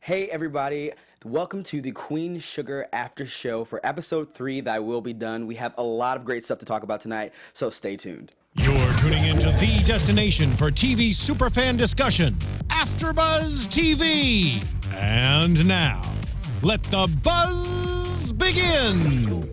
Hey everybody, welcome to the Queen Sugar After Show for episode 3, Thy Will Be Done. We have a lot of great stuff to talk about tonight, so stay tuned. You're tuning into the destination for TV superfan discussion, AFTERBUZZ TV. And now, let the buzz begin.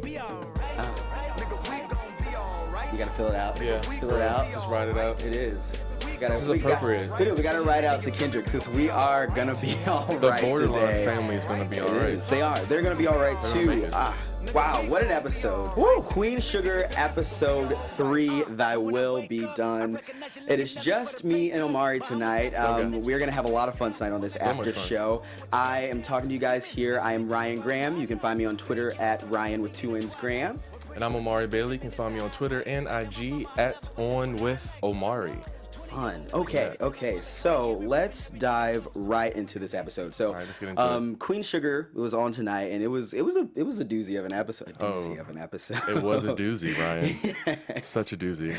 You gotta fill it out. Yeah. Fill it out. Just write it out. It is. This is appropriate. We gotta write out to Kendrick because we are gonna be all The right Bordelon today. family is going to be all It right. is. They are. They're gonna be all right They're gonna too. make it. Wow, what an episode. Woo. Queen Sugar episode 3, Thy Will Be Done. It is just me and Omari tonight. We're gonna have a lot of fun tonight on this after show. I am talking to you guys here. I am Ryan Graham. You can find me on Twitter at Ryan with 2 N's Graham. And I'm Omari Bailey. You can find me on Twitter and IG at OnWithOmari. Fun. Okay. So let's dive right into this episode. So, All right, let's get into it. Queen Sugar was on tonight, and it was a doozy of an episode. It It was a doozy, Ryan. Yes. Such a doozy.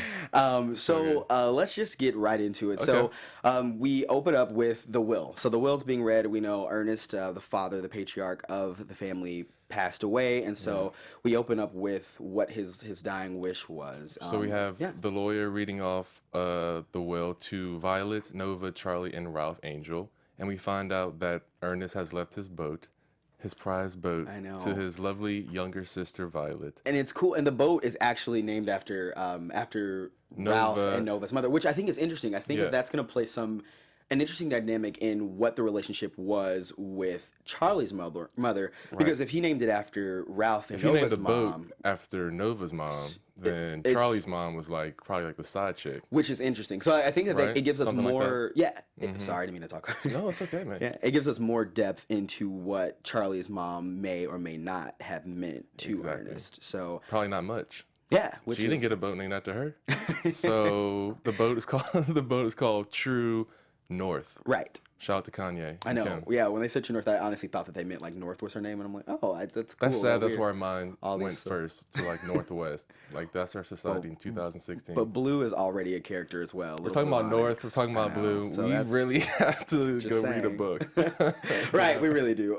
Let's just get right into it. Okay. So, we open up with the will. So the will's being read. We know Ernest, the father, the patriarch of the family, passed away, and so we open up with what his dying wish was. So we have the lawyer reading off the will to Violet, Nova, Charley, and Ralph Angel, and we find out that Ernest has left his boat, his prized boat, I know. to his lovely younger sister Violet. And it's cool, and the boat is actually named after Ralph Nova. and Nova's mother, which I think is interesting. I think Yeah. that's going to play an interesting dynamic in what the relationship was with Charley's mother. Because if he named it after Ralph and If you named Nova's the mom, boat after Nova's mom, then it's- Charley's mom was probably like the side chick. which is interesting. So I think that Right? it gives us Something like more. Sorry, I didn't mean to talk. No, it's okay, man. Yeah, it gives us more depth into what Charley's mom may or may not have meant to Exactly. Ernest. So Probably not much. yeah, which She didn't get a boat named after her. So the boat is called True North. right. Shout out to Kanye. I know. Kim. Yeah, when they said True North, I honestly thought that they meant like North was her name, and I'm like, oh, that's cool. That's sad. That's weird. where mine All these went stuff. first to Northwest. That's our society in 2016. But Blue is already a character as well. We're talking about North. We're talking about Blue. So we that's- really have to just go read a saying. book. Right, we really do.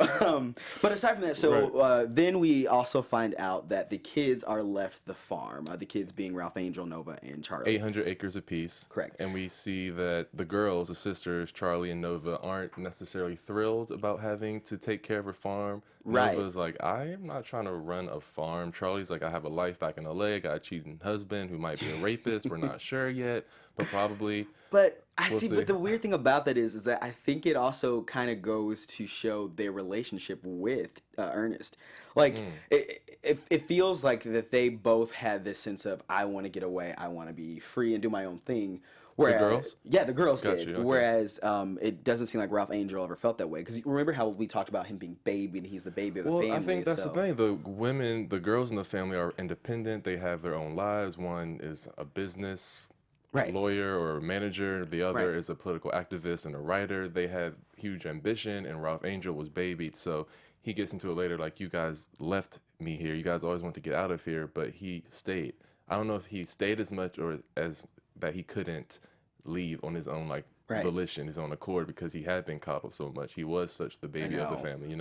But aside from that, so then we also find out that the kids are left the farm. The kids being Ralph Angel, Nova, and Charley. 800 acres apiece. Correct. And we see that the girls, the sisters, Charley and Nova, aren't necessarily thrilled about having to take care of a farm. Right. Nova's like, I am not trying to run a farm. Charley's like, I have a life back in LA. I got a cheating husband who might be a rapist. We're not sure yet, but probably. But We'll see. But the weird thing about that is that I think it also kind of goes to show their relationship with Ernest. Like it feels like that they both had this sense of I want to get away, I want to be free and do my own thing. Whereas, girls? Yeah, the girls Got did. you, okay. Whereas it doesn't seem like Ralph Angel ever felt that way. Because remember how we talked about him being baby and he's the baby of the family. I think that's so. the thing. The girls in the family are independent. They have their own lives. One is a business lawyer or a manager. The other is a political activist and a writer. They had huge ambition, and Ralph Angel was babied. So he gets into it later, like, you guys left me here. You guys always want to get out of here, but he stayed. I don't know if he stayed as much or as that he couldn't leave on his own volition, his own accord, because he had been coddled so much. He was such the baby of the family,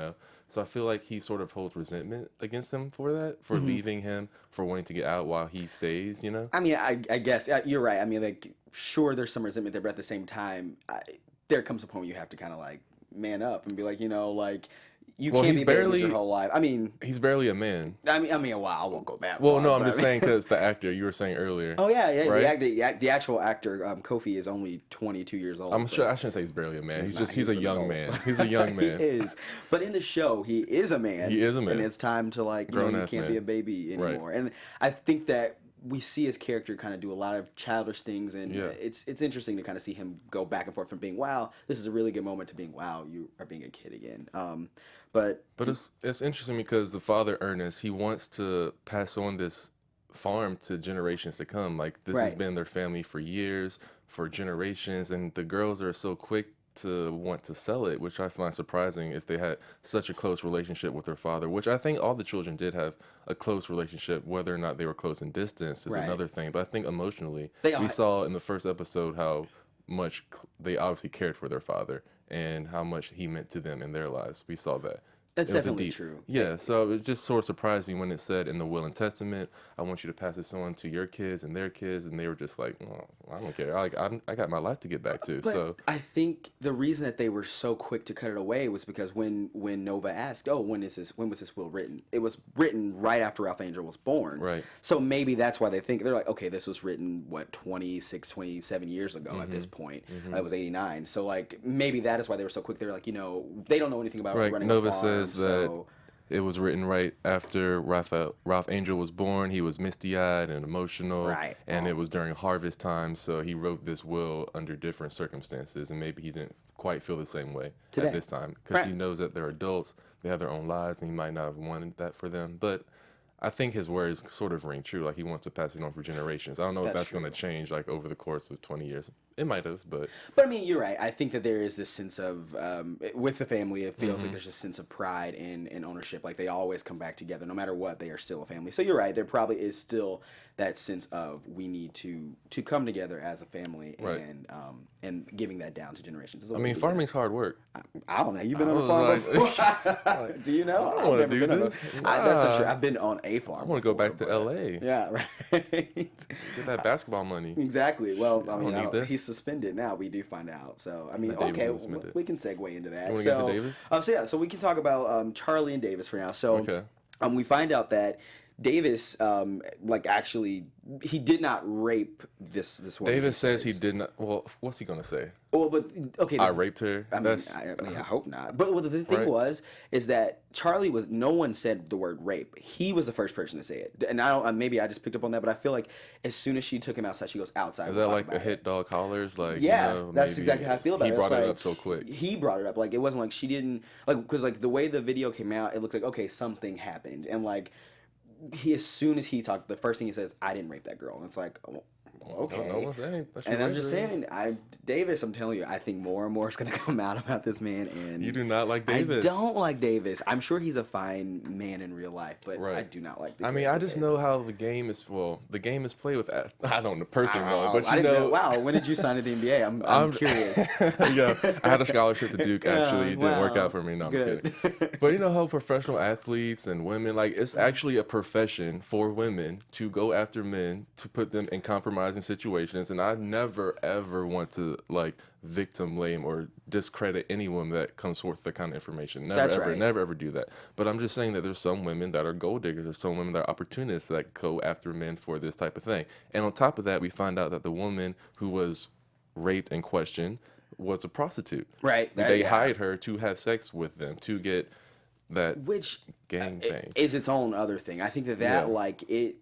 So I feel like he sort of holds resentment against him for that, for leaving him, for wanting to get out while he stays, I mean, I guess you're right. I mean, like, sure, there's some resentment there, but at the same time, there comes a point where you have to kind of like man up and be like, you can't be barely your whole life. I mean, he's barely a man. I mean, well, I won't go that. Well, far, no, I'm but just saying because the actor you were saying earlier. Oh yeah. Right? The actual actor Kofi is only 22 years old. I'm sure I shouldn't say he's barely a man. He's a an young adult. man. He's a young man. He is, but in the show, he is a man. He is a man. and it's time to you Grown-ass can't man. be a baby anymore. And I think that we see his character kind of do a lot of childish things, and it's interesting to kind of see him go back and forth from being wow, this is a really good moment, to being wow, you are being a kid again. But it's interesting because the father Ernest, he wants to pass on this farm to generations to come. Like, this has been their family for years, for generations, and the girls are so quick to want to sell it, which I find surprising if they had such a close relationship with their father, which I think all the children did have a close relationship. Whether or not they were close in distance is another thing, but I think emotionally we saw in the first episode how much they obviously cared for their father, and how much he meant to them in their lives. We saw that. That's definitely true. Yeah, so it just sort of surprised me when it said in the will and testament, I want you to pass this on to your kids and their kids, and they were just like, oh, I don't care. I got my life to get back to. But so I think the reason that they were so quick to cut it away was because when Nova asked, oh, when was this will written? It was written right after Ralph Angel was born. Right. So maybe that's why they're like, okay, this was written, 27 years ago at this point. It was 89. So like maybe that is why they were so quick. They're like, they don't know anything about running Nova a farm. says that it was written right after Ralph Angel was born. He was misty-eyed and emotional, right? And it was during harvest time, so he wrote this will under different circumstances, and maybe he didn't quite feel the same way at this time because he knows that they're adults, they have their own lives, and he might not have wanted that for them. But I think his words sort of ring true. Like he wants to pass it on for generations. I don't know if that's going to change like over the course of 20 years. It might have, but I mean, you're right. I think that there is this sense of with the family, it feels like there's a sense of pride and ownership. Like they always come back together, no matter what. They are still a family. So you're right. There probably is still that sense of we need to come together as a family and giving that down to generations. I mean, farming's hard work. I don't know. You've been on a farm before? Do you know? I don't want to do this. That's not true. I've been on a farm. I want to go back to L.A. Yeah, right. Get that basketball money. Exactly. Well, I mean, need this. he's suspended now. We do find out. So I mean, okay, we can segue into that. You want to get to Davis? So we can talk about Charley and Davis for now. So okay. We find out that Davis, actually, he did not rape this woman. Davis says he did not. Well, what's he gonna say? Well, but okay, I raped her. I hope not. But the thing is that Charley was. No one said the word rape. He was the first person to say it, and I don't. Maybe I just picked up on that, but I feel like as soon as she took him outside, she goes outside. Is that like a hit dog hollers? Like yeah, that's exactly how I feel about it. He brought it up so quick. He brought it up. Like it wasn't like she didn't because the way the video came out, it looks like okay, something happened, and like. As soon as he talked, the first thing he says, "I didn't rape that girl," and it's like, oh, okay. No one's saying. And I'm just saying, Davis. I'm telling you, I think more and more is going to come out about this man. And you do not like Davis. I don't like Davis. I'm sure he's a fine man in real life, but I do not like. I mean, I just know how the game is. Well, the game is played with. I don't personally know, but you know. Wow, when did you sign to the NBA? I'm curious. Yeah, I had a scholarship to Duke. Actually, it didn't work out for me. No, I'm just kidding. But you know how professional athletes and women, like it's actually a profession for women to go after men to put them in compromising situations, and I never ever want to like victim blame or discredit any woman that comes forth with that kind of information. Never ever do that. But I'm just saying that there's some women that are gold diggers, there's some women that are opportunists that go after men for this type of thing. And on top of that, we find out that the woman who was raped in question was a prostitute. Right. They hired her to have sex with them to get that gang thing. Is its own other thing. I think that like it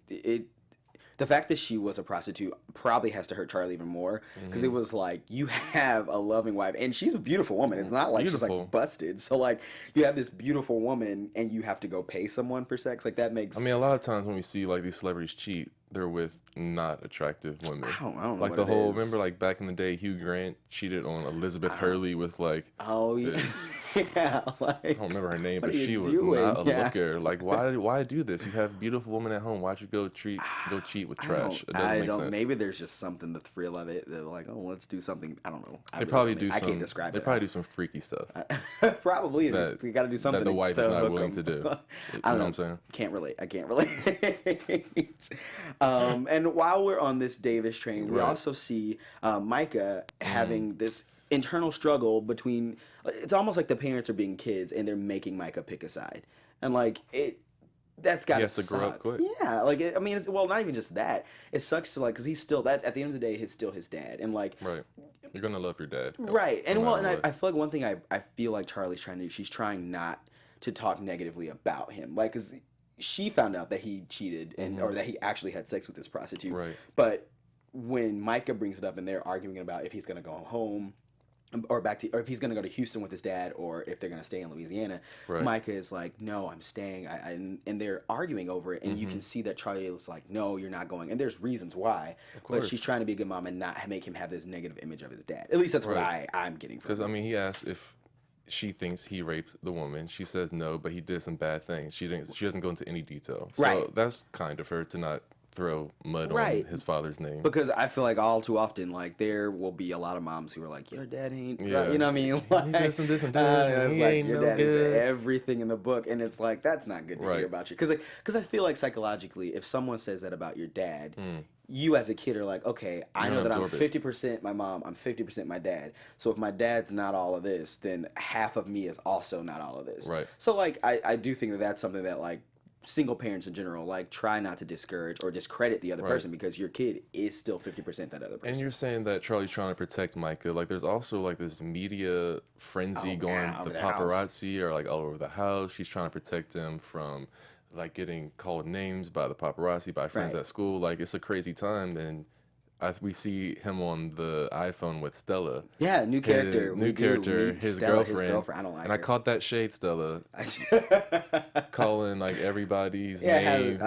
the fact that she was a prostitute probably has to hurt Charley even more because it was like you have a loving wife and she's a beautiful woman. It's not like she's like busted. So like you have this beautiful woman and you have to go pay someone for sex. Like that makes. I mean, a lot of times when we see like these celebrities cheat, they're with not attractive women. I don't know like the whole. Remember, like back in the day, Hugh Grant cheated on Elizabeth Hurley with like. Oh yeah, like, I don't remember her name, but she was not a looker. Like, why do this? You have beautiful women at home. Why'd you go cheat with trash? It doesn't make sense. Maybe there's just something, the thrill of it. They're like, oh, let's do something. I don't know. They probably do. I can't describe it. They probably do some freaky stuff. Probably. You got to do something that the wife is not willing to do. I don't know what I'm saying. Can't relate. I can't relate. And while we're on this Davis train, we also see Micah having this internal struggle between. It's almost like the parents are being kids and they're making Micah pick a side, and like that's got. He has to grow up quick. Yeah, like I mean, not even just that. It sucks to like because he's still that at the end of the day, he's still his dad, and like right. You're gonna love your dad, right? And I feel like one thing I feel like Charley's trying to do. She's trying not to talk negatively about him, like because she found out that he cheated and or that he actually had sex with this prostitute, right? But when Micah brings it up and they're arguing about if he's gonna go home. Or if he's gonna go to Houston with his dad, or if they're gonna stay in Louisiana, right. Micah is like, "No, I'm staying." And they're arguing over it, and you can see that Charley is like, "No, you're not going." And there's reasons why, but she's trying to be a good mom and not make him have this negative image of his dad. At least that's what I'm getting from. Because I mean, he asked if she thinks he raped the woman. She says no, but he did some bad things. She doesn't go into any detail. So that's kind of her to not throw mud on his father's name. Because I feel like all too often, like, there will be a lot of moms who are like, your dad ain't, you know what I mean? Like, he does some this and that. It's like, your dad is everything in the book. And it's like, that's not good to hear about you. Because I feel like psychologically, if someone says that about your dad, you as a kid are like, okay, I know that I'm 50% my mom, I'm 50% my dad. So if my dad's not all of this, then half of me is also not all of this. Right. So, like, I do think that that's something that, like, single parents in general, like, try not to discourage or discredit the other person, because your kid is still 50% that other person. And you're saying that Charlie's trying to protect Micah. Like, there's also like this media frenzy going. The paparazzi are like all over the house. She's trying to protect him from like getting called names by the paparazzi, by friends at school. Like, it's a crazy time. And we see him on the iPhone with Stella. Yeah, new character. His girlfriend. I don't like her. And I caught that shade, Stella. Calling like everybody's name.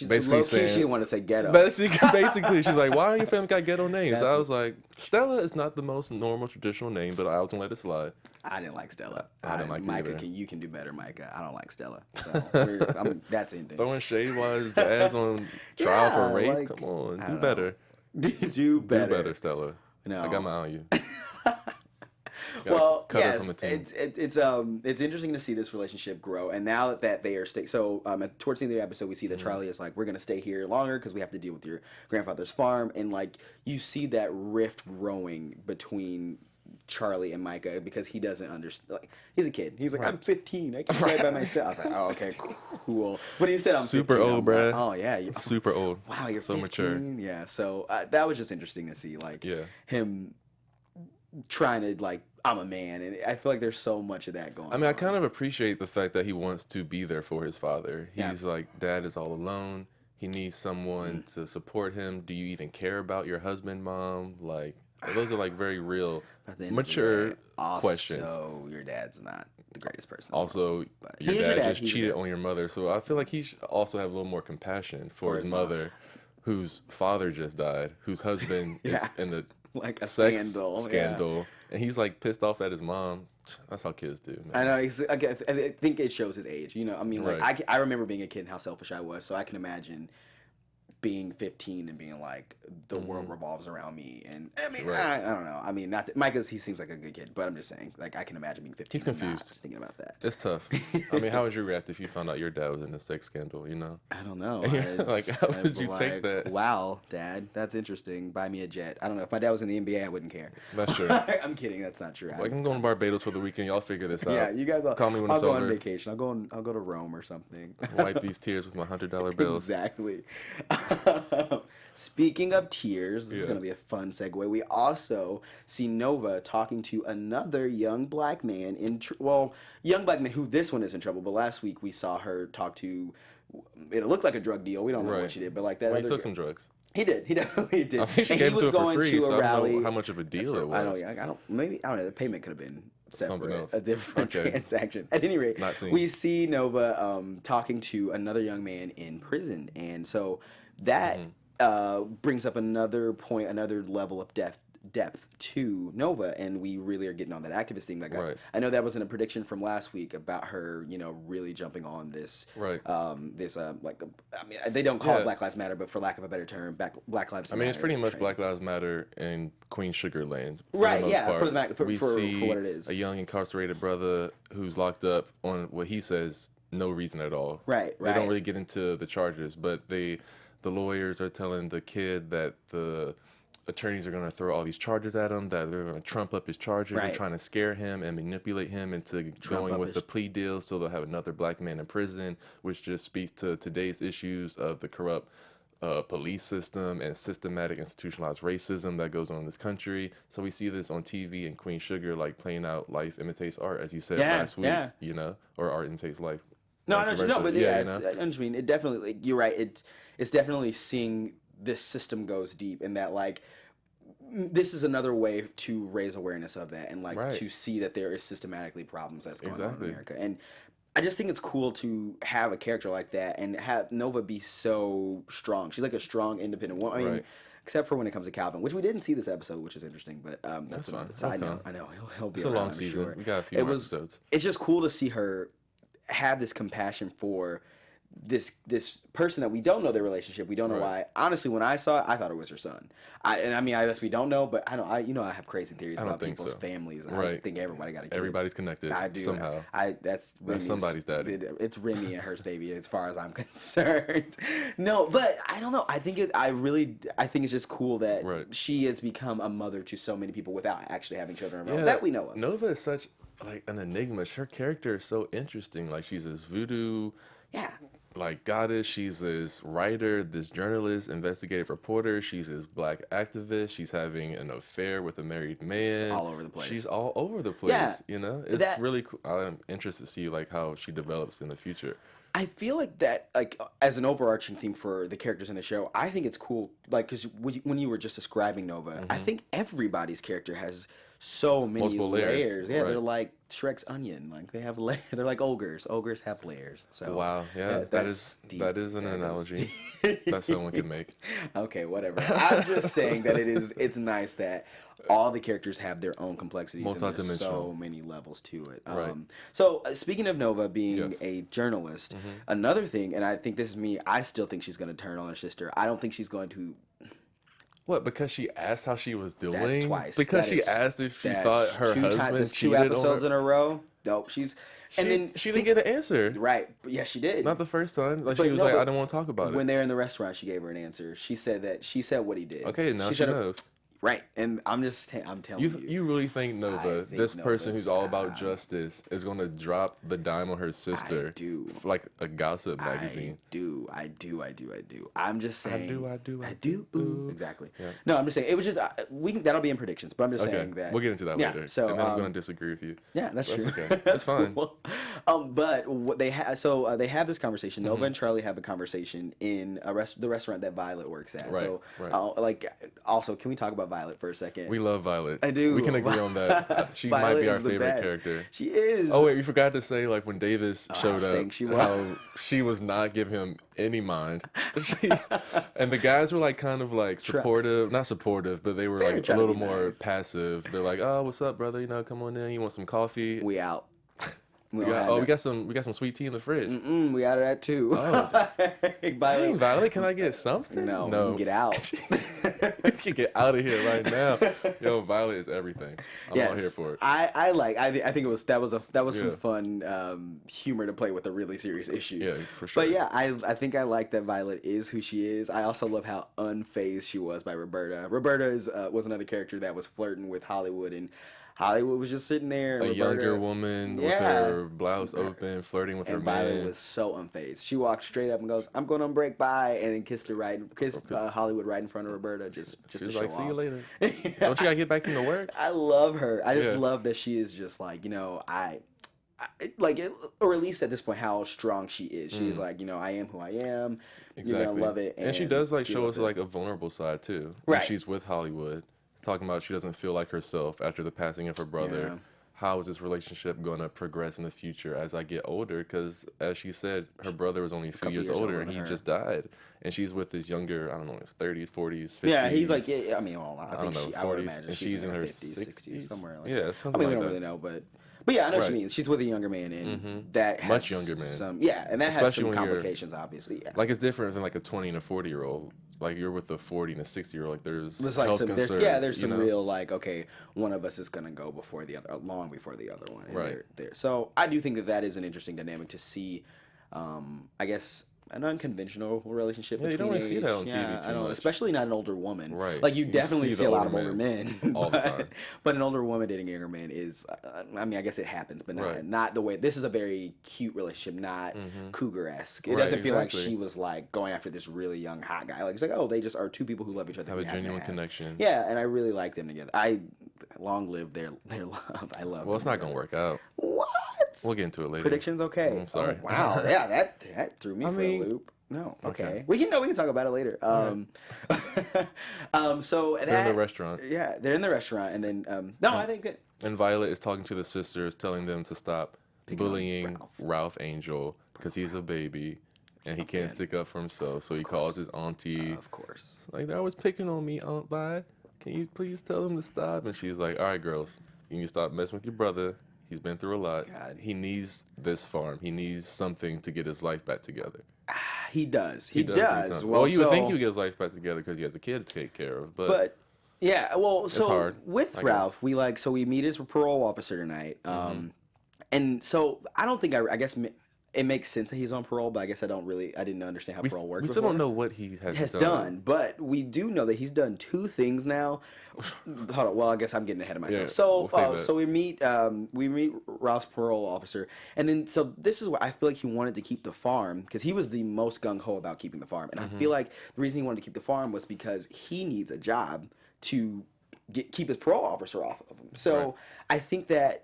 Basically saying, she didn't want to say ghetto. Basically, she's like, why are your family got ghetto names? I was like, Stella is not the most normal traditional name, but I was gonna let it slide. I didn't like Stella. I didn't like Micah. You can do better, Micah. I don't like Stella. So that's ending. Throwing shade while his dad's on trial for rape. Like, come on, do better. Do better, Stella. No, I got my eye on you. Well, yes, it's interesting to see this relationship grow, and now that they are towards the end of the episode, we see that Charley is like, we're gonna stay here longer because we have to deal with your grandfather's farm, and like you see that rift growing between Charley and Micah, because he doesn't understand. Like, he's a kid. He's like, I'm 15. I can ride by myself. I was like, oh, okay, cool. But he said, I'm super 15, old, bro. Like, oh yeah, you're super old. Wow, you're so 15? Mature. Yeah. So that was just interesting to see, like, him trying to like, I'm a man, and I feel like there's so much of that going on. I mean, I kind of appreciate the fact that he wants to be there for his father. He's like, Dad is all alone. He needs someone to support him. Do you even care about your husband, Mom? Like, those are like very real, mature questions. Also, your dad's not the greatest person. Also, your dad just cheated on your mother. So I feel like he should also have a little more compassion for his mother, whose father just died, whose husband is in a like a sex scandal. And he's like pissed off at his mom. That's how kids do, man. I know. I think it shows his age. You know, I mean, like I remember being a kid and how selfish I was. So I can imagine being 15 and being like, the world revolves around me. And I mean, I don't know. I mean, not that Micah, he seems like a good kid, but I'm just saying, like, I can imagine being 15. He's confused. Thinking about that. It's tough. I mean, how would you react if you found out your dad was in a sex scandal, you know? I don't know. Like, how would you take that? Wow, Dad, that's interesting. Buy me a jet. I don't know. If my dad was in the NBA, I wouldn't care. That's true. I'm kidding. That's not true. Like, I'm going to Barbados for the weekend. Y'all figure this out. Yeah, you guys call me when it's over. I'll go on vacation. I'll go to Rome or something. Wipe these tears with my $100 bills. Exactly. Speaking of tears, this is going to be a fun segue. We also see Nova talking to another young black man young black man who this one is in trouble. But last week we saw her talk to. It looked like a drug deal. We don't know what she did, but like that. Well, he took some drugs. He did. He definitely did. I think she gave it to her for free. So I don't know how much of a deal it was. I don't know. The payment could have been separate, something else. A different transaction. At any rate, we see Nova talking to another young man in prison, and so that. Brings up another point, another level of depth to Nova, and we really are getting on that activist thing. Like I know that wasn't a prediction from last week about her, really jumping on this. Right. They don't call it Black Lives Matter, but for lack of a better term, Black Lives Matter. I mean, it's pretty much Black Lives Matter in Queen Sugar Land. Right. Yeah. For what it is. A young incarcerated brother who's locked up on what he says no reason at all. Right. They don't really get into the charges, but the lawyers are telling the kid that the attorneys are going to throw all these charges at him, that they're going to trump up his charges. They're trying to scare him and manipulate him into going with the plea deal so they'll have another black man in prison, which just speaks to today's issues of the corrupt police system and systematic institutionalized racism that goes on in this country. So we see this on TV and Queen Sugar, like playing out life imitates art, as you said last week, or art imitates life. No, I know, but I just mean, it definitely, you're right. It's definitely seeing this system goes deep, and that like this is another way to raise awareness of that, and like to see that there is systematically problems that's going on in America. And I just think it's cool to have a character like that and have Nova be so strong. She's like a strong, independent woman. I mean, except for when it comes to Calvin, which we didn't see this episode, which is interesting. But that's fine. I know he'll be. It's a long season. We got a few more episodes. It's just cool to see her have this compassion for this person that we don't know their relationship. We don't know why. Honestly, when I saw it, I thought it was her son. I guess we don't know, but I know I have crazy theories about people's families. I think everybody got a kid. Everybody's connected. I do somehow. That's somebody's daddy. It's Remy and her baby, as far as I'm concerned. No, but I don't know. I think it's just cool that she has become a mother to so many people without actually having children of her own that we know of. Nova is such like an enigma. Her character is so interesting. Like she's this voodoo. Yeah. Like goddess, she's this writer, this journalist, investigative reporter. She's this black activist. She's having an affair with a married man. She's all over the place. She's all over the place. Yeah, you know, it's really cool. I'm interested to see like how she develops in the future. I feel like that, like as an overarching theme for the characters in the show, I think it's cool. Like, because when you were just describing Nova, I think everybody's character has so many multiple layers. Yeah, they're like Shrek's onion. Like they have layers. They're like ogres. Ogres have layers. So wow, yeah, that is an analogy that someone could make. Okay, whatever. I'm just saying that it's nice that all the characters have their own complexities and there's so many levels to it. So speaking of Nova being a journalist, another thing, and I think this is me, I still think she's going to turn on her sister. I don't think she's going to. What? Because she asked how she was doing? That's twice. Because she asked if she thought her husband cheated 2 episodes on her? in a row. Nope. She didn't get an answer. Right. Yeah, she did. Not the first time. Like she was like, I don't want to talk about it. When they were in the restaurant, she gave her an answer. She said what he did. Okay, now she knows. Right, and I'm telling you. You really think Nova, this person who's all about justice, is going to drop the dime on her sister? I do. Like a gossip magazine. I do. I'm just saying. I do. Ooh. Exactly. Yeah. No, I'm just saying. It was just that'll be in predictions, but I'm just saying that. We'll get into that later. So and I'm going to disagree with you. Yeah, that's true. Okay. That's fine. Cool. But what they have, they have this conversation. Nova and Charley have a conversation in the restaurant that Violet works at. Right. So, also, can we talk about Violet for a second? We love Violet. I do. We can agree on that. She might be our favorite character. She is. Oh wait, you forgot to say like when Davis showed up, how she was not giving him any mind. And the guys were like kind of like supportive, not supportive, but they were like a little more passive. They're like, "Oh, what's up, brother? You know, come on in. You want some coffee? We out." We got some sweet tea in the fridge. We out of that too. Oh. Violet, can I get something? No. You can get out. You can get out of here right now. Yo, Violet is everything. I'm all here for it. I think that was some fun humor to play with a really serious issue. Yeah, for sure. But yeah, I think I like that Violet is who she is. I also love how unfazed she was by Roberta. Roberta was another character that was flirting with Hollywood, and Hollywood was just sitting there. A younger woman with her blouse open, flirting with her man. Violet was so unfazed. She walked straight up and goes, "I'm going on break, bye," and then kissed Hollywood right in front of Roberta, just to show off. "See you later." Don't you gotta get back into work? I love her. I just love that she is just like, I like it, or at least at this point, how strong she is. She is like, I am who I am. Exactly. You're gonna love it, and she does like show us like a vulnerable side too. Right. When she's with Hollywood, talking about she doesn't feel like herself after the passing of her brother. Yeah. How is this relationship going to progress in the future as I get older? Because as she said, her brother was only a few years older and he just died. And she's with this younger, I don't know, 30s, 40s, 50s. Yeah, he's like, I think 40s, I would imagine and she's in her 50s, 60s, somewhere like that. Yeah, something like that. We don't really know, but yeah, I know what you mean. She's with a younger man, and that has much younger man. And that has some complications, obviously. Yeah. Like it's different than like a 20 and a 40-year-old. Like you're with a 40 and a 60-year-old. Like there's like health concerns. There's some real like, okay, one of us is gonna go before the other, long before the other one. And so I do think that is an interesting dynamic to see. I guess an unconventional relationship. Yeah, you don't really see that on TV too much. Especially not an older woman. Right. Like you definitely see a lot of older men all the time. But an older woman dating a younger man is, I guess it happens, but not the way. This is a very cute relationship, not cougar-esque. It doesn't feel like she was like going after this really young hot guy. Like it's like, oh, they just are two people who love each other. Have a genuine connection. Yeah, and I really like them together. Long live their love. I love. Well, it's not gonna work out. What? We'll get into it later. Predictions, okay. I'm sorry. Oh, wow. Yeah, that threw me for a loop. No. Okay. We can talk about it later. So they're in the restaurant. Yeah, they're in the restaurant, and then I think that. And Violet is talking to the sisters, telling them to stop bullying Ralph Angel because he's a baby and he can't stick up for himself. So he calls his auntie. Of course. Like, they're always picking on me, Aunt Vi. Can you please tell them to stop? And she's like, all right, girls, you need to stop messing with your brother. He's been through a lot. God. He needs this farm. He needs something to get his life back together. He does. He does. does. Well, you would think he would get his life back together because he has a kid to take care of, but yeah. Well, so hard, with Ralph, we meet his parole officer tonight. And so I don't think I guess it makes sense that he's on parole, but I guess I didn't understand how parole works. We still don't know what he has done. But we do know that he's done 2 things now. Hold on. Well, I guess I'm getting ahead of myself. Yeah, so we meet Ralph's parole officer, and then so this is why I feel like he wanted to keep the farm because he was the most gung ho about keeping the farm, and I feel like the reason he wanted to keep the farm was because he needs a job to keep his parole officer off of him. So I think that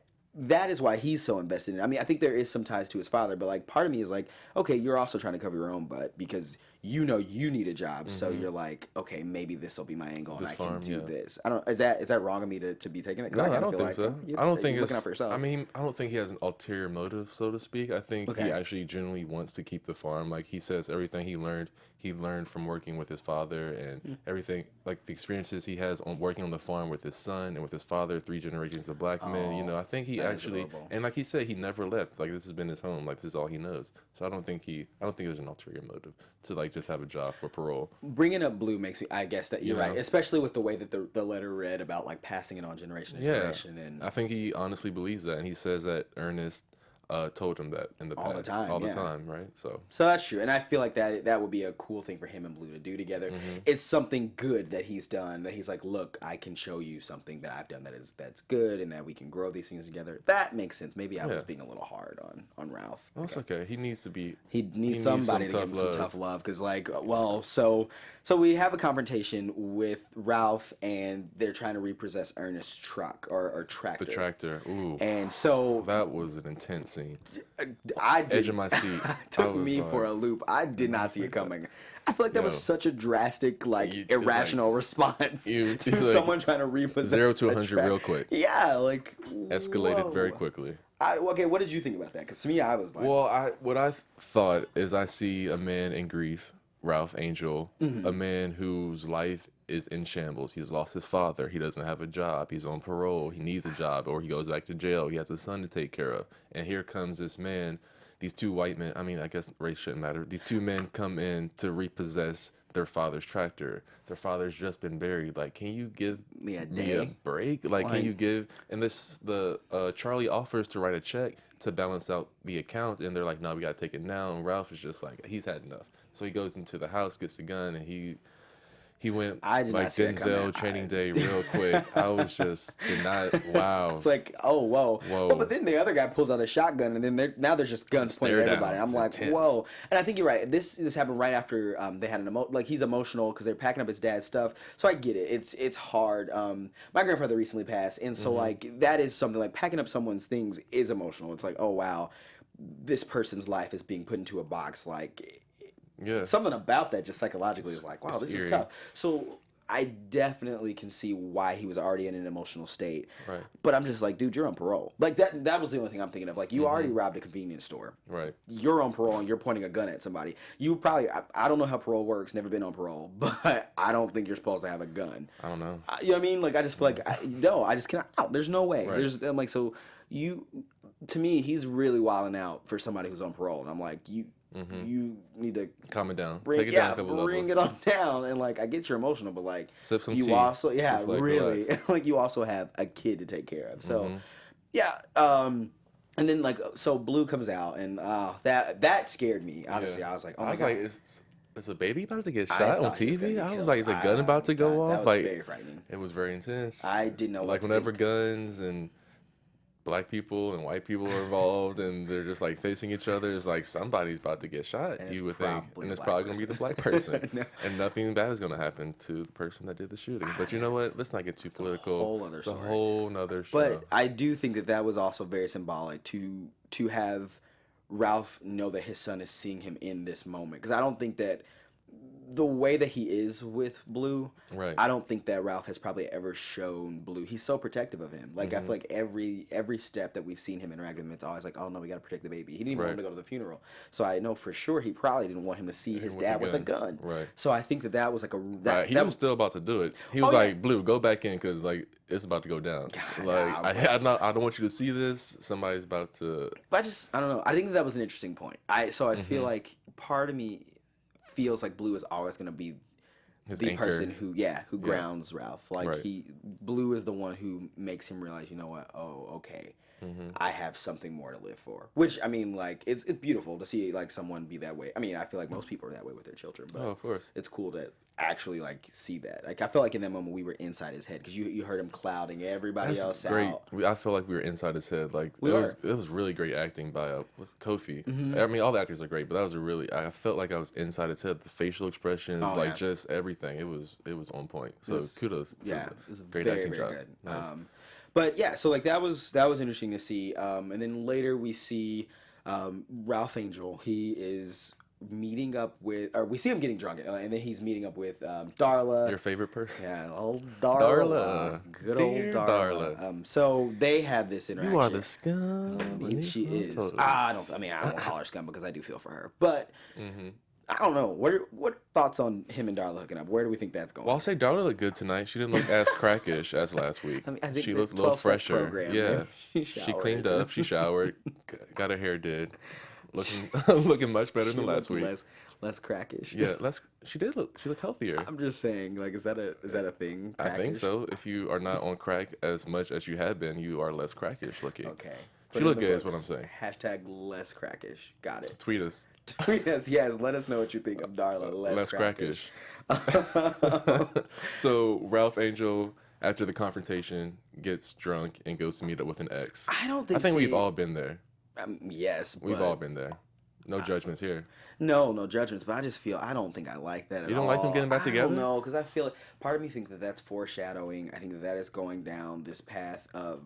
is why he's so invested in it. I mean, I think there is some ties to his father, but like part of me is like, okay, you're also trying to cover your own butt because you know you need a job, so you're like, okay, maybe this will be my angle and I can do this. I don't. Is that wrong of me to be taking it? No, I don't think so. I don't think it's looking out for yourself. I mean, I don't think he has an ulterior motive, so to speak. I think he actually genuinely wants to keep the farm. Like he says, everything he learned from working with his father and everything, like the experiences he has on working on the farm with his son and with his father, 3 generations of black men. You know, I think he actually, and like he said, he never left. Like this has been his home. Like this is all he knows. So I don't think there's an ulterior motive to like just have a job for parole. Bringing up Blue makes me, I guess that you're right, especially with the way that the letter read about like passing it on generation to generation. And I think he honestly believes that, and he says that Ernest told him that in the past. All the time, right? So that's true, and I feel like that would be a cool thing for him and Blue to do together. It's something good that he's done, that he's like, look, I can show you something that I've done that's good, and that we can grow these things together. That makes sense. Maybe I was being a little hard on Ralph. Well, that's okay. He needs somebody to give him some tough love, because like, well, so we have a confrontation with Ralph, and they're trying to repossess Ernest's truck or tractor. The tractor. Ooh. And so that was an intense scene. Edge of my seat. Took me for a loop. I did not see it coming. I feel like that was such a drastic, irrational response to someone trying to repossess 0 to 100 real quick. Yeah, like escalated very quickly. Okay, what did you think about that? Because to me, I was like, well, what I thought is I see a man in grief, Ralph Angel, a man whose life is in shambles. He's lost his father. He doesn't have a job. He's on parole. He needs a job, or he goes back to jail. He has a son to take care of. And here comes this man, these 2 white men. I mean, I guess race shouldn't matter. These 2 men come in to repossess their father's tractor. Their father's just been buried. Like, can you give me a break? Like, can you give? And Charley offers to write a check to balance out the account, and they're like, no, we gotta take it now. And Ralph is just like, he's had enough. So he goes into the house, gets the gun, and he went like Denzel Training Day real quick. I was just wow. It's like, oh, whoa. Well, but then the other guy pulls out a shotgun, and then now there's just guns pointing at everybody. I'm like, intense. Whoa. And I think you're right. This happened right after they had he's emotional because they're packing up his dad's stuff. So I get it. It's hard. My grandfather recently passed, and so like that is something like packing up someone's things is emotional. It's like, oh wow, this person's life is being put into a box. Like. Yeah. Something about that just psychologically is like, wow, this is tough. So I definitely can see why he was already in an emotional state. Right. But I'm just like, dude, you're on parole. Like that was the only thing I'm thinking of. Like you already robbed a convenience store. Right. You're on parole and you're pointing a gun at somebody. You probably I don't know how parole works, never been on parole, but I don't think you're supposed to have a gun. I don't know. You know what I mean? Like I just feel like I just cannot. There's no way. Right. I'm like, so to me, he's really wilding out for somebody who's on parole, and I'm like, you need to calm it down. Take it down a couple levels. Bring it on down, and like I get you're emotional, but like sip some you tea. Also really like you also have a kid to take care of. So and then like so Blue comes out, and that scared me. Honestly, I was like, oh my god. Is a baby about to get shot on TV? I was like, is a gun about to go off? That was like very frightening. It was very intense. I didn't know. Like whenever guns and black people and white people are involved and they're just like facing each other, it's like somebody's about to get shot, you would think. And it's probably going to be the black person. And nothing bad is going to happen to the person that did the shooting. But you know what? Let's not get too political. It's a whole nother show. But I do think that was also very symbolic to have Ralph know that his son is seeing him in this moment. Because I don't think that the way that he is with Blue, I don't think that Ralph has probably ever shown Blue. He's so protective of him. Like I feel like every step that we've seen him interact with him, it's always like, oh no, we got to protect the baby. He didn't even want him to go to the funeral. So I know for sure he probably didn't want him to see his dad with a gun. Right. So I think that was like he was still about to do it. He was like, Blue, go back in because like it's about to go down. I don't want you to see this. Somebody's about to. But I don't know. I think that was an interesting point. I feel like part of me feels like Blue is always going to be His the anchor. person who grounds Ralph. Like Right. Blue is the one who makes him realize, you know what? Oh, okay. I have something more to live for. Which, I mean, like, it's beautiful to see, like, someone be that way. I mean, I feel like most people are that way with their children, but of course. it's cool to actually, like, see that. Like, I felt like in that moment we were inside his head because you heard him clouding everybody else great. out. I feel like we were inside his head. Like We it was really great acting by Kofi. I mean, all the actors are great, but that was I felt like I was inside his head. The facial expressions, just everything. It was on point. So kudos. Yeah, to it was great very, acting very job. good. Nice. But yeah, so like that was interesting to see. And then later we see Ralph Angel. He is meeting up with, or we see him getting drunk, and then he's meeting up with Darla. Your favorite person? Yeah, old Darla. Darla. Good old Dear Darla. Darla. So they have this interaction. You are the scum. She is. I don't call her scum because I do feel for her. But I don't know. What thoughts on him and Darla hooking up? Where do we think that's going? Well, I'll say Darla looked good tonight. She didn't look as crackish as last week. I think she the looked a little 12-step fresher. program, Yeah, she she cleaned showered. up. She showered. Got her hair did. Looking much better than last week. Less crackish. Yeah, she looked healthier. I'm just saying, like, is that a thing? I think Crackish? so. If you are not on crack as much as you have been, you are less crackish looking. Okay. She Put it in looked the good is what books. I'm saying. Hashtag less crackish. Got it. Tweet us. Tweet us. Yes, let us know what you think of Darla. Less crackish. So Ralph Angel, after the confrontation, gets drunk and goes to meet up with an ex. I think we've all been there. Yes, We've but all been there. No judgments here. no judgments. But I don't think I like that at all. You don't like them getting back together? I don't know, because I feel like part of me thinks that that's foreshadowing. I think that is going down this path of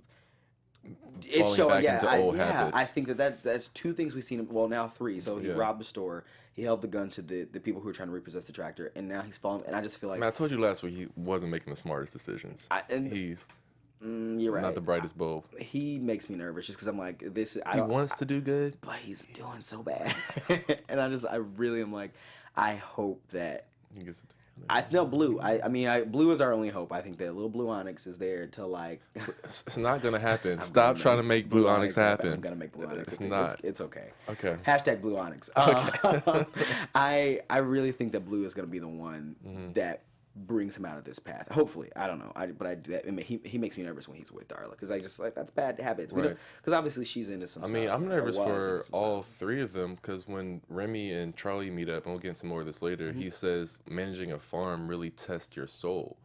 it's Falling showing. back into old habits. I think that's two things we've seen. Well, now three. So he Yeah. robbed the store. He held the gun to the people who were trying to repossess the tractor, and now he's falling. And I just feel like I told you last week he wasn't making the smartest decisions. you're right. Not the brightest bulb. He makes me nervous just because I'm like this. He wants to do good. But he's doing so bad, and I really am like, I hope that. He gets it together. Blue. I mean, Blue is our only hope. I think that little Blue Onyx is there to like. It's not gonna happen. Stop trying to make Blue Onyx happen. I'm gonna make Blue Onyx. It's not. It's okay. Okay. Hashtag Blue Onyx. I really think that Blue is gonna be the one that brings him out of this path. Hopefully, I don't know. He makes me nervous when he's with Darla because I just like that's bad habits. Right. Because obviously she's into some. I mean, stuff, I'm or nervous was for into some all stuff. three of them because when Remy and Charley meet up, and we'll get into more of this later, he says managing a farm really tests your soul.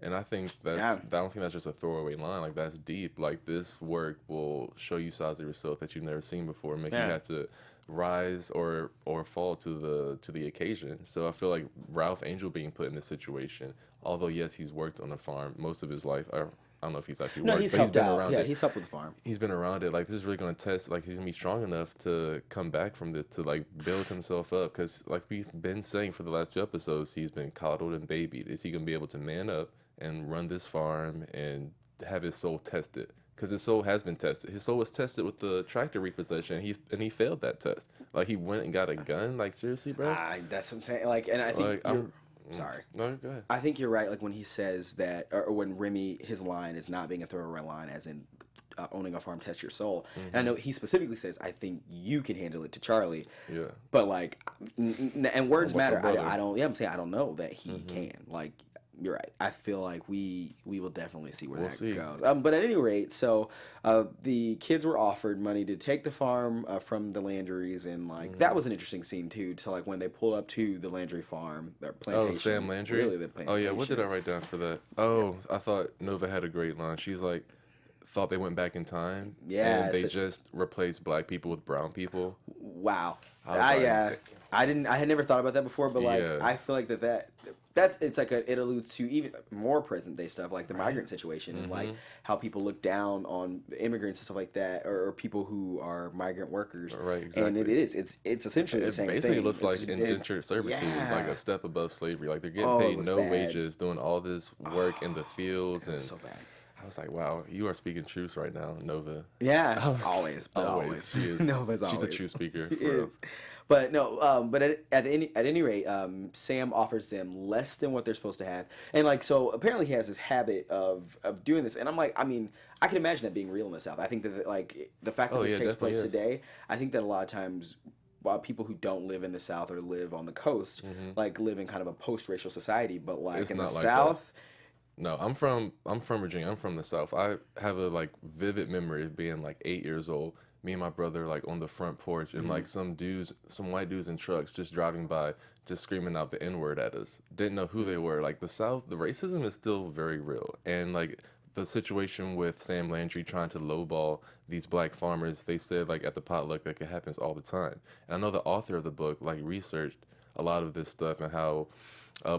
And I think I don't think that's just a throwaway line. Like, that's deep. Like, this work will show you sides of yourself that you've never seen before, make you have to rise or fall to the occasion. So I feel like Ralph Angel being put in this situation, although yes, he's worked on a farm most of his life. I don't know if he's actually worked, but he's been around it. He's helped with the farm. He's been around it. Like, this is really going to test, like, he's going to be strong enough to come back from this, to, like, build himself up. Because, like we've been saying for the last 2 episodes, he's been coddled and babied. Is he going to be able to man up and run this farm and have his soul tested? Because his soul has been tested. His soul was tested with the tractor repossession, and he failed that test. Like, he went and got a gun. Like, seriously, bro? That's what I'm saying. Like, and I think sorry. No, go ahead. I think you're right. Like when he says that, or when Remy, his line is not being a throwaway line, as in owning a farm tests your soul. And I know he specifically says, "I think you can handle it" to Charley. Yeah. But like, and words matter. brother? I don't. Yeah, I'm saying I don't know that he can. Like, you're right. I feel like we will definitely see where that goes. But at any rate, so the kids were offered money to take the farm from the Landrys, and like that was an interesting scene too. To like when they pulled up to the Landry farm, their plantation. Oh, Sam Landry? Really, the plantation. Oh, yeah. What did I write down for that? Oh, I thought Nova had a great line. She's like, thought they went back in time. Yeah, And they just replaced black people with brown people. Wow. I had never thought about that before, but like Yeah. I feel like that's it's like it alludes to even more present day stuff like the migrant situation and like how people look down on immigrants and stuff like that, or people who are migrant workers. Right, exactly. And it's essentially the same thing. It basically looks like It's- indentured servitude, yeah. like a step above slavery. Like, they're getting Oh, it paid was no bad. wages, doing all this work in the fields, and so bad. I was like, wow, you are speaking truth right now, Nova. Yeah, I was- always. She is. Nova's She's a always. true speaker. She for real. is. But no, but at any rate, Sam offers them less than what they're supposed to have, and like so apparently he has this habit of doing this, and I'm like, I mean, I can imagine that being real in the South. I think that like the fact that this takes place definitely is. today, I think that a lot of times people who don't live in the South or live on the coast, like live in kind of a post-racial society, but like It's in the not like South. No, I'm from Virginia. I'm from the South. I have a like vivid memory of being like 8 years old. Me and my brother like on the front porch, and like some white dudes in trucks just driving by, just screaming out the N-word at us. Didn't know who they were. Like the South, the racism is still very real, and like the situation with Sam Landry trying to lowball these black farmers, they said like at the potluck, like it happens all the time. And I know the author of the book like researched a lot of this stuff and how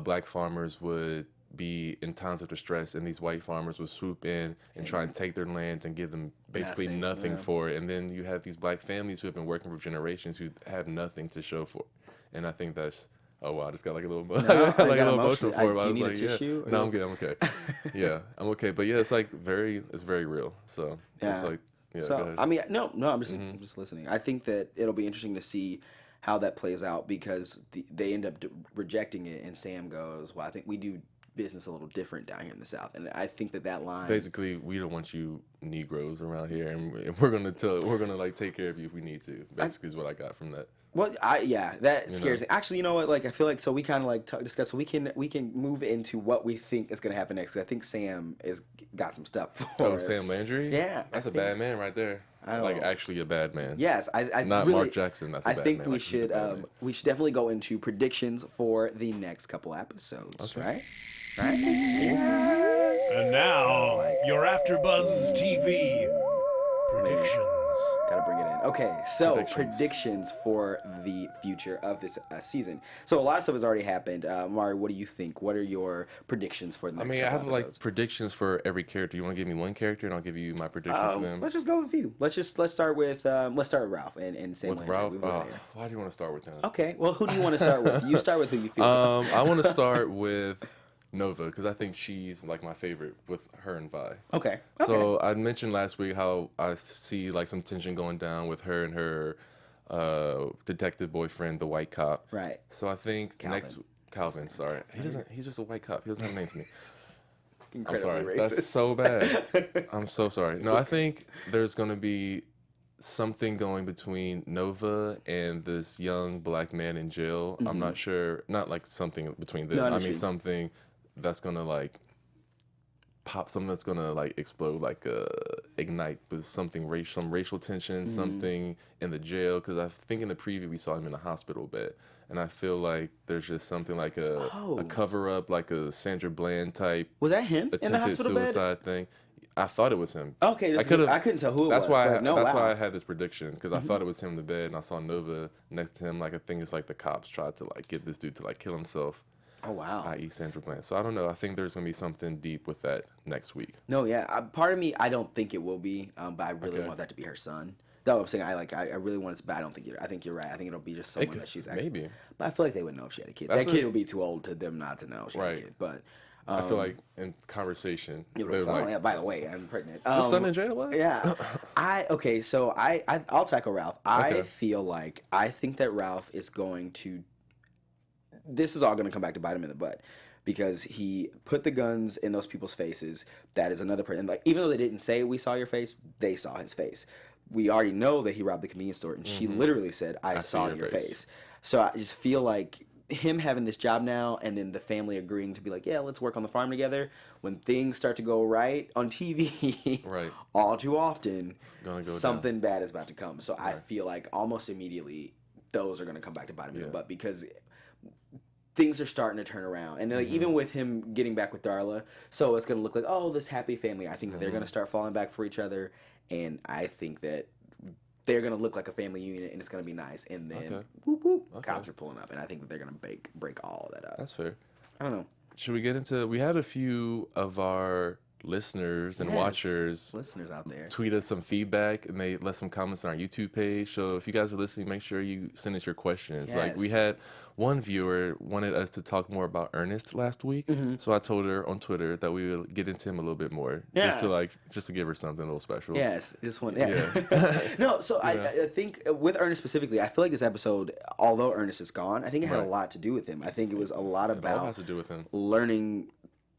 black farmers would be in times of distress, and these white farmers would swoop in and try and take their land and give them basically nothing for it. And then you have these black families who have been working for generations who have nothing to show for it. And I think that's, oh wow, I just got like a little, like a little emotional for it. Do I you was need like, a tissue? no, I'm good, I'm okay. Yeah, I'm okay. But yeah, it's like it's very real. So it's like, yeah. So go ahead. I mean, no, I'm just listening. I think that it'll be interesting to see how that plays out, because they end up rejecting it, and Sam goes, well, I think we do business a little different down here in the South, and I think that line basically, we don't want you Negroes around here, and we're gonna like take care of you if we need to. Basically, is what I got from that. Well, that scares me. Actually, you know what? Like, I feel like so we kind of like discuss. So we can move into what we think is gonna happen next. 'Cause I think Sam is got some stuff for us. Sam Landry? Yeah, that's a bad man right there. Like actually a bad man. Yes, I not really, Mark Jackson. That's a bad man. I think like, we should definitely go into predictions for the next couple episodes. Okay. Right? And now, your AfterBuzz TV predictions. Gotta bring it in. Okay, so predictions for the future of this season. So a lot of stuff has already happened. Omari, what do you think? What are your predictions for the next couple have episodes? like predictions for every character. You want to give me one character, and I'll give you my prediction for them. Let's just go with you. Let's start with Ralph and Sam. With Ralph, why do you want to start with him? Okay, well, who do you want to start with? You start with who you feel. I want to start with Nova, because I think she's like my favorite with her and Vi. Okay. So I mentioned last week how I see like some tension going down with her and her detective boyfriend, the white cop. Right. So I think Calvin, sorry. He's just a white cop. He doesn't have a name to me. I'm sorry. Racist. That's so bad. I'm so sorry. No, I think there's going to be something going between Nova and this young black man in jail. I'm not sure. Not like something between them. I mean something that's gonna like pop, something that's gonna like explode, like ignite with something some racial tension, something in the jail. Because I think in the preview we saw him in a hospital bed, and I feel like there's just something like a cover up, like a Sandra Bland type. Was that him in the attempted hospital suicide thing? I thought it was him. Okay, I couldn't tell who it was. That's why I had this prediction, because I thought it was him in the bed, and I saw Nova next to him. Like I think it's like the cops tried to like get this dude to like kill himself. Oh wow! I.e. Sandra Bland. So I don't know. I think there's gonna be something deep with that next week. No, yeah. Part of me, I don't think it will be, but I really want that to be her son. Though I'm saying I really want it, but I don't think I think you're right. I think it'll be just someone that she's actually, maybe. But I feel like they would know if she had a kid. That kid would be too old to them not to know if she had a kid. But I feel like in conversation, they're like, yeah, by the way, I'm pregnant. Your son in jail? What? Yeah. So I'll tackle Ralph. I feel like I think that Ralph is going to. This is all going to come back to bite him in the butt, because he put the guns in those people's faces. That is another person. Like, even though they didn't say we saw your face, they saw his face. We already know that he robbed the convenience store, and she literally said, I saw your face. So I just feel like him having this job now, and then the family agreeing to be like, yeah, let's work on the farm together. When things start to go right on TV, all too often, something bad is about to come. So I feel like almost immediately those are going to come back to bite him in the butt, because things are starting to turn around. And like, even with him getting back with Darla, so it's going to look like, oh, this happy family. I think that they're going to start falling back for each other, and I think that they're going to look like a family unit, and it's going to be nice. And then, whoop, whoop, cops are pulling up, and I think that they're going to break all of that up. That's fair. I don't know. Should we get into... We had a few of our listeners and watchers out there tweet us some feedback, and they left some comments on our YouTube page. So if you guys are listening, make sure you send us your questions. Like, we had one viewer wanted us to talk more about Ernest last week, so I told her on Twitter that we would get into him a little bit more, just to give her something a little special. This one. No, so I think with Ernest specifically, I feel like this episode, although Ernest is gone, I think it had a lot to do with him. I think it was a lot about it all has to do with him learning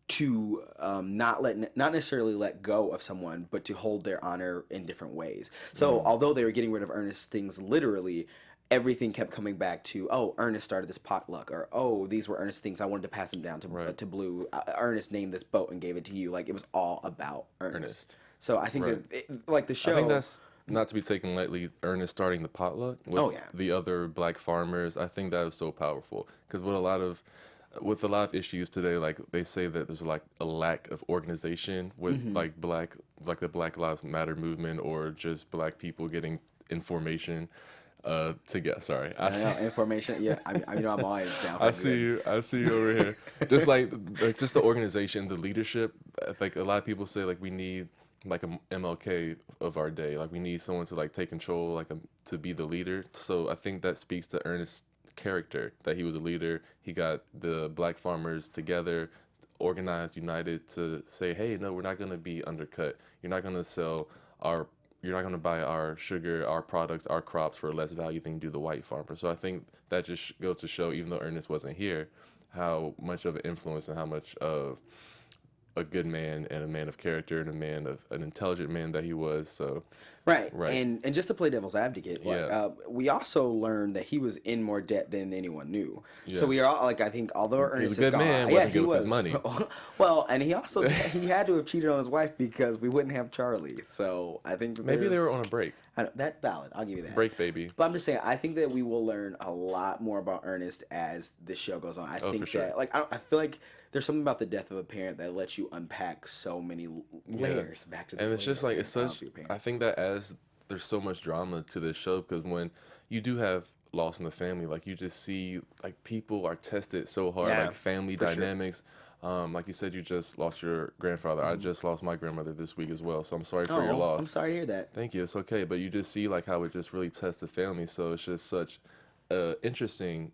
to not necessarily let go of someone, but to hold their honor in different ways. So although they were getting rid of Ernest things literally, everything kept coming back to, oh, Ernest started this potluck, or oh, these were Ernest's things. I wanted to pass them down to Blue. Ernest named this boat and gave it to you. Like, it was all about Ernest. So I think like the show. I think that's not to be taken lightly. Ernest starting the potluck with the other black farmers. I think that was so powerful because with a lot of issues today, like they say that there's like a lack of organization with like the Black Lives Matter movement or just black people getting information. I know, information. Yeah, I know I'm always down. I see you over here. Just like just the organization, the leadership. Like a lot of people say, like we need like a MLK of our day. Like we need someone to like take control, like to be the leader. So I think that speaks to Ernest's character, that he was a leader. He got the black farmers together, organized, united to say, hey, no, we're not going to be undercut. You're not going to buy our sugar, our products, our crops for less value than you do the white farmer. So I think that just goes to show, even though Ernest wasn't here, how much of an influence and how much of a good man and a man of character and an intelligent man that he was. So right. And just to play devil's advocate, we also learned that he was in more debt than anyone knew. Yeah. So we are all like, I think, although Ernest is a good man, wasn't good with his money. Well, and he also he had to have cheated on his wife because we wouldn't have Charley. So I think maybe they were on a break. That's valid. I'll give you that. Break, baby. But I'm just saying, I think that we will learn a lot more about Ernest as the show goes on. I think that, like, I feel like there's something about the death of a parent that lets you unpack so many layers back to this. And it's just like, it's such, I think that as there's so much drama to this show, because when you do have loss in the family, like you just see like people are tested so hard, like family dynamics. Sure. Like you said, you just lost your grandfather. I just lost my grandmother this week as well. So I'm sorry for your loss. I'm sorry to hear that. Thank you. It's okay. But you just see like how it just really tests the family. So it's just such an interesting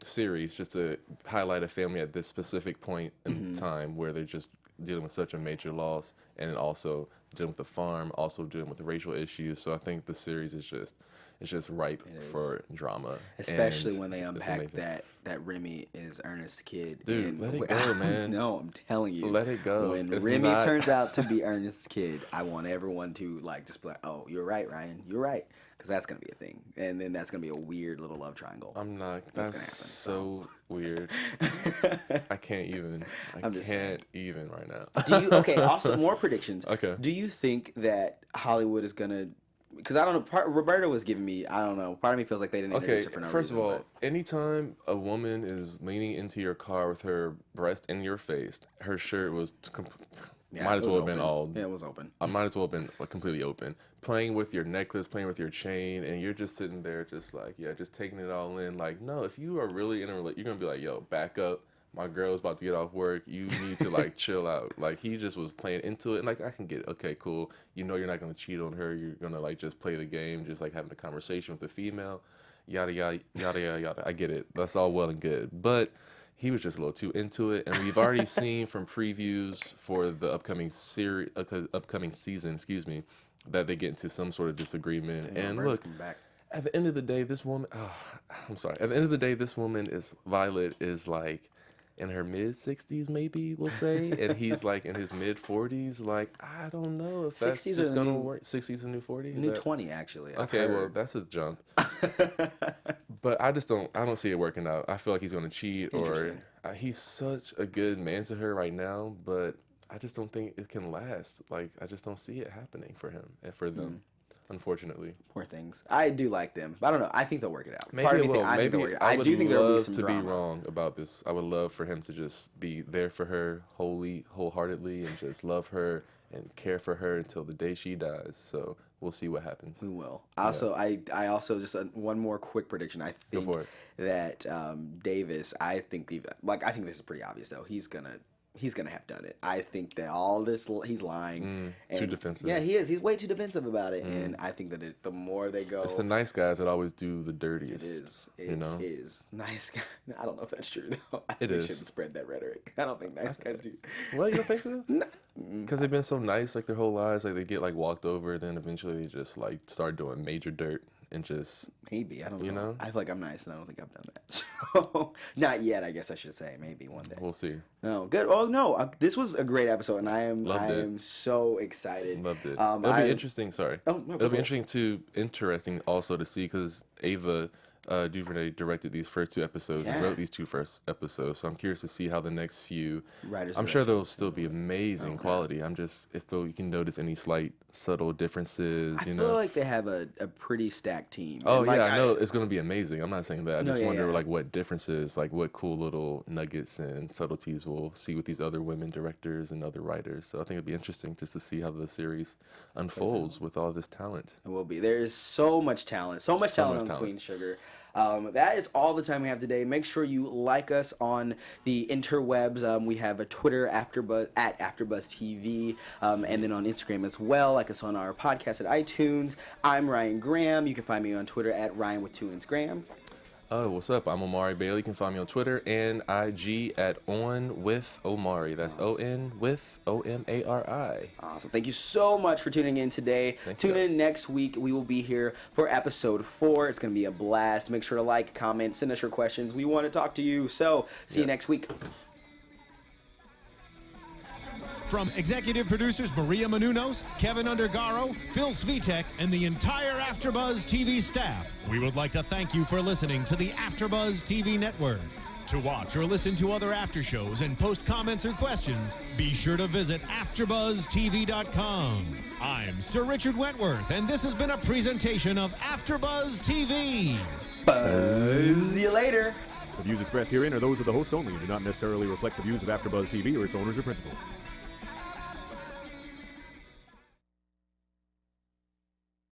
series just to highlight a family at this specific point in time where they're just dealing with such a major loss, and also dealing with the farm, also dealing with the racial issues. So I think the series is just ripe for drama, especially when they unpack that Remy is Ernest's kid. Dude, let it go, man. No, I'm telling you, let it go. When Remy turns out to be Ernest's kid, I want everyone to like just be like, "Oh, you're right, Ryan. You're right." Because that's going to be a thing. And then that's going to be a weird little love triangle. I'm not. That's so weird. I can't even. I can't even right now. Okay, also more predictions. Okay. Do you think that Hollywood is going to... Because I don't know. Roberta was giving me... I don't know. Part of me feels like they didn't introduce her for no first reason, of all, anytime a woman is leaning into your car with her breast in your face, her shirt was... might as well have been all... Yeah, it was open. I might as well have been completely open. Playing with your necklace, playing with your chain, and you're just sitting there just like, just taking it all in. Like, no, if you are really in a relationship, you're going to be like, yo, back up. My girl's about to get off work. You need to, like, chill out. Like, he just was playing into it. And, like, I can get it. Okay, cool. You know you're not going to cheat on her. You're going to, like, just play the game, just, like, having a conversation with the female. Yada, yada, yada, yada, yada. I get it. That's all well and good. But... he was just a little too into it, and we've already seen from previews for the upcoming season, that they get into some sort of disagreement. And look, at the end of the day, this woman, At the end of the day, this woman Violet is like in her mid-60s, maybe we'll say, and he's like in his mid-40s. Like, I don't know if that's just gonna work. 60s and new 40s. New 20, actually. Okay, well, that's a jump. But I don't see it working out. I feel like he's going to cheat, or he's such a good man to her right now, but I just don't think it can last. Like, I just don't see it happening for him and for them, unfortunately. Poor things. I do like them, but I don't know. I think they'll work it out. Maybe it will. I do think there will be some drama. Be wrong about this. I would love for him to just be there for her wholeheartedly, and just love her and care for her until the day she dies. So we'll see what happens. We will. Also, I also just one more quick prediction. I think that Davis. I think this is pretty obvious though. He's gonna have done it. I think that all this he's lying. Too defensive. Yeah, he is. He's way too defensive about it. And I think that the more they go, it's the nice guys that always do the dirtiest. It is. It is nice guys. I don't know if that's true though. It is. Shouldn't spread that rhetoric. I don't think nice guys do. Well, you don't think so? No. Because they've been so nice like their whole lives. Like they get like walked over, then eventually they just like start doing major dirt. and just maybe I don't know. You know, I feel like I'm nice, and I don't think I've done that. So, not yet, I guess I should say. Maybe one day. We'll see. No, good. Oh no, this was a great episode, and I am so excited. Loved it. It'll be interesting. Sorry. Oh, no, it'll be interesting also to see because Ava DuVernay directed these first 2 episodes and wrote these 2 first episodes. So I'm curious to see how the next few. I'm sure they'll still be amazing quality. I'm just if you can notice any slight subtle differences. I feel like they have a pretty stacked team. Oh yeah, I know it's going to be amazing. I'm not saying that. I just wonder like what differences, like what cool little nuggets and subtleties we'll see with these other women directors and other writers. So I think it'd be interesting just to see how the series unfolds with all this talent. It will be. There is so much talent on Queen Sugar. That is all the time we have today. Make sure you like us on the interwebs. We have a Twitter at AfterBuzz TV, and then on Instagram as well. Like us on our podcast at iTunes. I'm Ryan Graham. You can find me on Twitter at Ryan with 2 N's Graham. What's up? I'm Omari Bailey. You can find me on Twitter and IG at On With Omari. That's ON with OMARI. Awesome. Thank you so much for tuning in today. Tune in next week. We will be here for episode 4. It's going to be a blast. Make sure to like, comment, send us your questions. We want to talk to you. So, see you next week. From executive producers Maria Menounos, Kevin Undergaro, Phil Svitek, and the entire AfterBuzz TV staff, we would like to thank you for listening to the AfterBuzz TV network. To watch or listen to other after shows and post comments or questions, be sure to visit AfterBuzzTV.com. I'm Sir Richard Wentworth, and this has been a presentation of AfterBuzz TV. Buzz you later. The views expressed herein are those of the hosts only and do not necessarily reflect the views of AfterBuzz TV or its owners or principals.